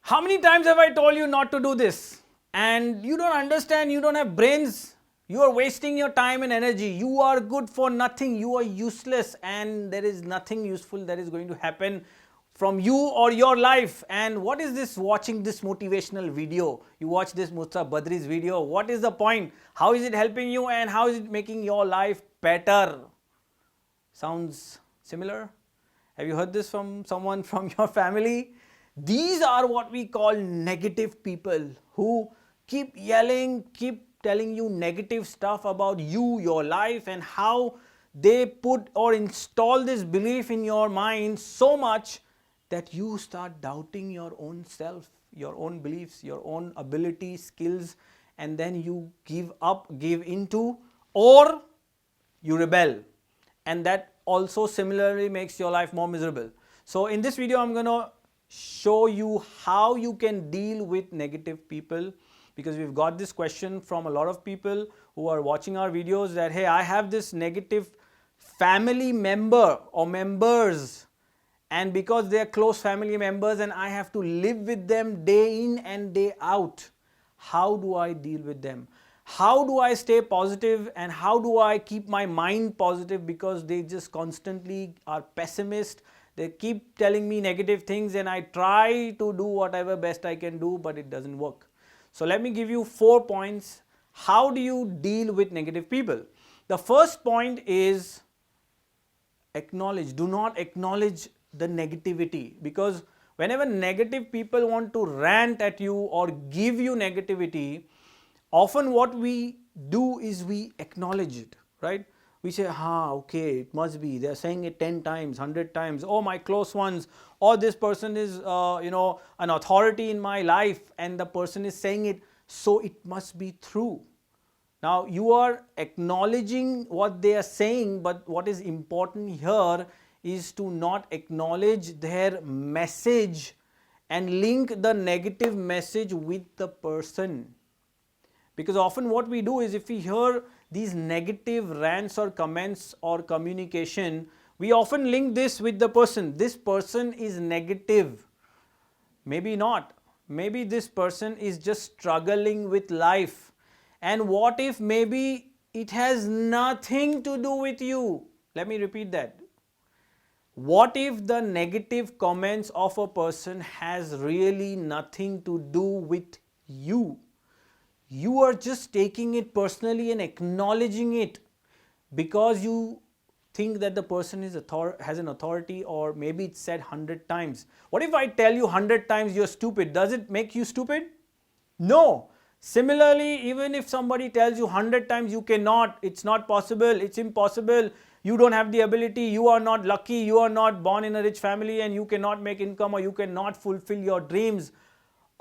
How many times have I told you not to do this? And you don't understand, you don't have brains. You are wasting your time and energy. You are good for nothing. You are useless, and there is nothing useful that is going to happen from you or your life. And what is this watching this motivational video? You watch this Murtaza Badri's video. What is the point? How is it helping you and how is it making your life better? Sounds similar? Have you heard this from someone from your family? These are what we call negative people who keep yelling, keep telling you negative stuff about you, your life, and how they put or install this belief in your mind so much that you start doubting your own self, your own beliefs, your own abilities, skills, and then you give up, give into, or you rebel, and that also similarly makes your life more miserable. So in this video I'm going to show you how you can deal with negative people, because we've got this question from a lot of people who are watching our videos that, hey, I have this negative family member or members, and because they are close family members and I have to live with them day in and day out, how do I deal with them? How do I stay positive and how do I keep my mind positive, because they just constantly are pessimist. They keep telling me negative things and I try to do whatever best I can do, but it doesn't work. So let me give you 4 points. How do you deal with negative people? The first point is acknowledge. Do not acknowledge the negativity, because whenever negative people want to rant at you or give you negativity, often what we do is we acknowledge it, right? We say, okay, it must be. They're saying it 10 times, 100 times. Oh, my close ones. Or this person is, an authority in my life and the person is saying it, so it must be true. Now, you are acknowledging what they are saying, but what is important here is to not acknowledge their message and link the negative message with the person. Because often what we do is, if we hear these negative rants or comments or communication, we often link this with the person. This person is negative. Maybe not. Maybe this person is just struggling with life. And what if maybe it has nothing to do with you? Let me repeat that. What if the negative comments of a person has really nothing to do with you? You are just taking it personally and acknowledging it because you think that the person is has an authority, or maybe it's said 100 times. What if I tell you 100 times you're stupid? Does it make you stupid? No. Similarly, even if somebody tells you 100 times you cannot, it's not possible, it's impossible, you don't have the ability, you are not lucky, you are not born in a rich family and you cannot make income, or you cannot fulfill your dreams,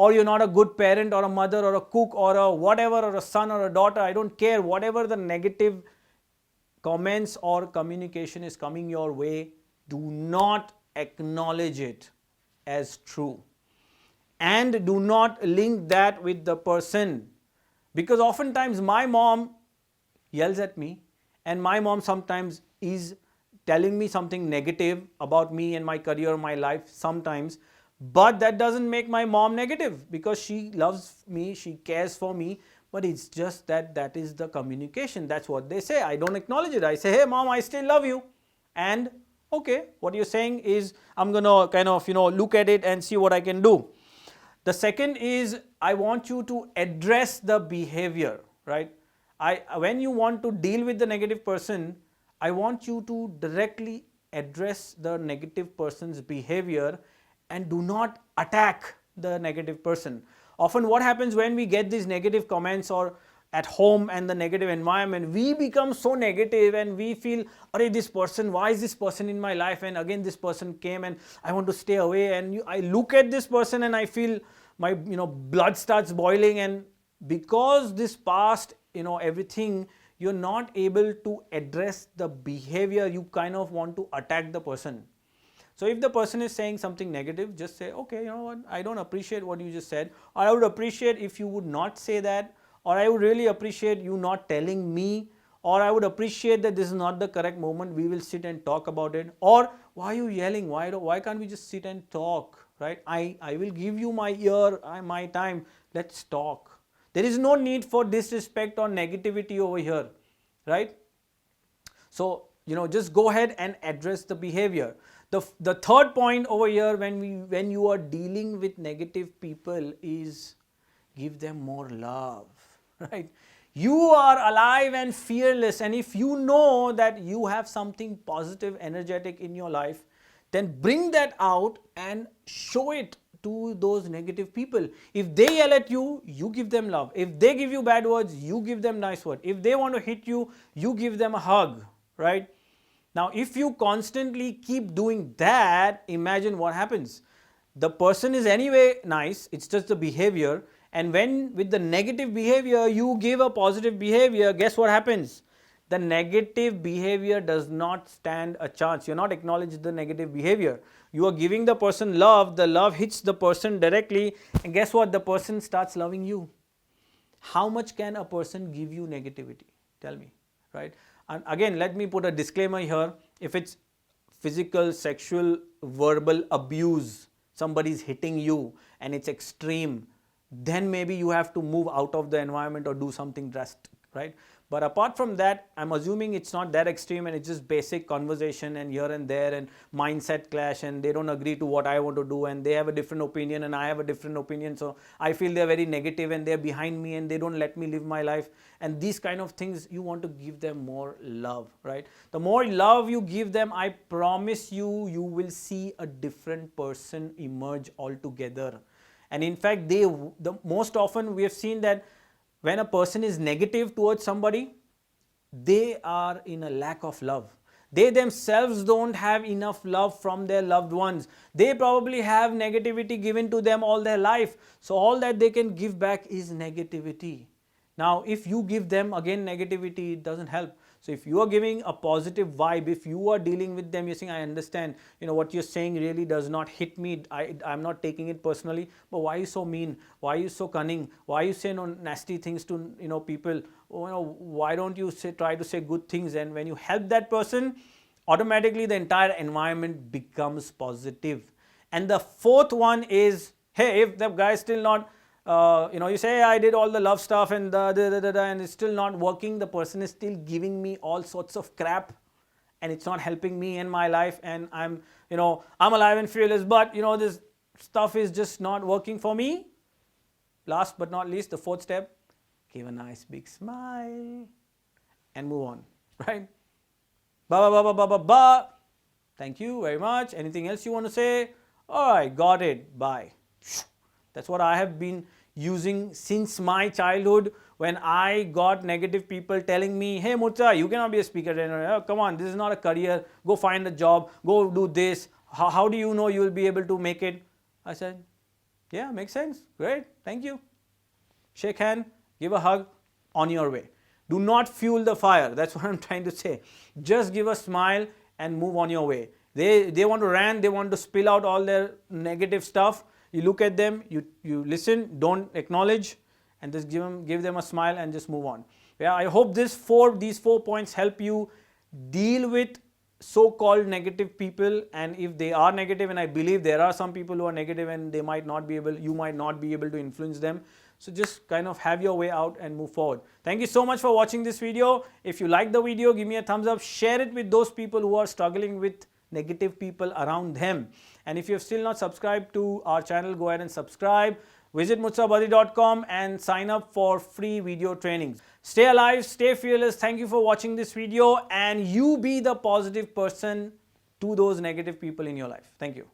or you're not a good parent or a mother or a cook or a whatever, or a son or a daughter, I don't care, whatever the negative comments or communication is coming your way, do not acknowledge it as true. And do not link that with the person, because oftentimes my mom yells at me and my mom sometimes is telling me something negative about me and my career, my life sometimes, but that doesn't make my mom negative, because she loves me, she cares for me, but it's just that that is the communication. That's what they say. I don't acknowledge it. I say, hey mom, I still love you, and okay, what you're saying is I'm gonna kind of look at it and see what I can do. The second is, I want you to address the behavior, right? When you want to deal with the negative person, I want you to directly address the negative person's behavior and do not attack the negative person. Often what happens when we get these negative comments or at home and the negative environment, we become so negative and we feel, arey, this person, why is this person in my life, and again this person came and I want to stay away, and I look at this person and I feel my blood starts boiling, and because this past everything, you're not able to address the behavior, you kind of want to attack the person. So if the person is saying something negative, just say, okay, you know what, I don't appreciate what you just said, or I would appreciate if you would not say that, or I would really appreciate you not telling me, or I would appreciate that this is not the correct moment, we will sit and talk about it. Or why are you yelling? Why can't we just sit and talk, right? I will give you my ear, my time. Let's talk. There is no need for disrespect or negativity over here, right? So, just go ahead and address the behavior. The third point over here when you are dealing with negative people is give them more love, right? You are alive and fearless, and if you know that you have something positive, energetic in your life, then bring that out and show it to those negative people. If they yell at you, you give them love. If they give you bad words, you give them nice words. If they want to hit you, you give them a hug, right? Now, if you constantly keep doing that, imagine what happens. The person is anyway nice, it's just the behavior. And when with the negative behavior, you give a positive behavior, guess what happens? The negative behavior does not stand a chance. You're not acknowledging the negative behavior. You are giving the person love, the love hits the person directly, and guess what? The person starts loving you. How much can a person give you negativity? Tell me, right? And again, let me put a disclaimer here. If it's physical, sexual, verbal abuse, somebody's hitting you and it's extreme, then maybe you have to move out of the environment or do something drastic, right? But apart from that, I'm assuming it's not that extreme and it's just basic conversation and here and there and mindset clash and they don't agree to what I want to do and they have a different opinion and I have a different opinion. So I feel they're very negative and they're behind me and they don't let me live my life. And these kind of things, you want to give them more love, right? The more love you give them, I promise you, you will see a different person emerge altogether. And in fact, the most often we have seen that when a person is negative towards somebody, they are in a lack of love. They themselves don't have enough love from their loved ones. They probably have negativity given to them all their life. So all that they can give back is negativity. Now, if you give them again negativity, it doesn't help. So if you are giving a positive vibe, if you are dealing with them, you're saying, I understand, what you're saying really does not hit me. I'm not taking it personally, but why are you so mean? Why are you so cunning? Why are you saying nasty things to, people? Why don't you try to say good things? And when you help that person, automatically the entire environment becomes positive. And the fourth one is, hey, if the guy is still not, you say, I did all the love stuff and and it's still not working. The person is still giving me all sorts of crap and it's not helping me in my life. And I'm alive and fearless, but this stuff is just not working for me. Last but not least, the fourth step, give a nice big smile and move on, right? Ba ba ba ba ba ba. Thank you very much. Anything else you want to say? All right, got it. Bye. That's what I have been using since my childhood when I got negative people telling me, hey Murtaza, you cannot be a speaker trainer. Oh, come on, this is not a career. Go find a job. Go do this. How do you know you will be able to make it? I said, yeah, makes sense. Great. Thank you. Shake hand, give a hug, on your way. Do not fuel the fire. That's what I'm trying to say. Just give a smile and move on your way. They want to rant, they want to spill out all their negative stuff. You look at them, you listen, don't acknowledge, and just give them a smile and just move on. Yeah, I hope these four points help you deal with so-called negative people. And if they are negative, and I believe there are some people who are negative and you might not be able to influence them. So just kind of have your way out and move forward. Thank you so much for watching this video. If you like the video, give me a thumbs up. Share it with those people who are struggling with negative people around them. And if you have still not subscribed to our channel, go ahead and subscribe. Visit murtazabuddy.com and sign up for free video trainings. Stay alive, stay fearless. Thank you for watching this video, and you be the positive person to those negative people in your life. Thank you.